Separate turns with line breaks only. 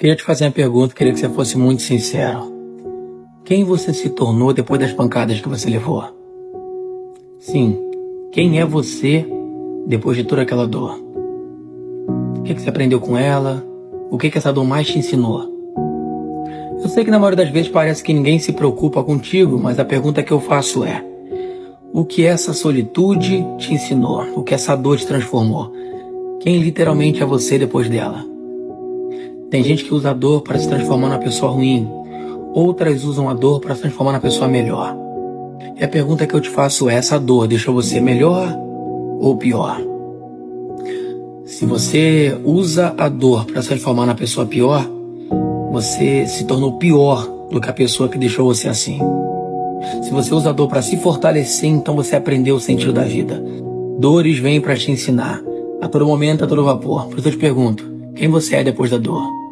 Queria te fazer uma pergunta, queria que você fosse muito sincero. Quem você se tornou depois das pancadas que você levou? Sim, quem é você depois de toda aquela dor? O que você aprendeu com ela? O que essa dor mais te ensinou? Eu sei que na maioria das vezes parece que ninguém se preocupa contigo, mas a pergunta que eu faço é: o que essa solitude te ensinou? O que essa dor te transformou? Quem literalmente é você depois dela? Tem gente que usa a dor para se transformar numa pessoa ruim. Outras usam a dor para se transformar na pessoa melhor. E a pergunta que eu te faço é: essa dor deixou você melhor ou pior? Se você usa a dor para se transformar na pessoa pior, você se tornou pior do que a pessoa que deixou você assim. Se você usa a dor para se fortalecer, então você aprendeu o sentido da vida. Dores vêm para te ensinar. A todo momento, a todo vapor. Por isso eu te pergunto: quem você é depois da dor?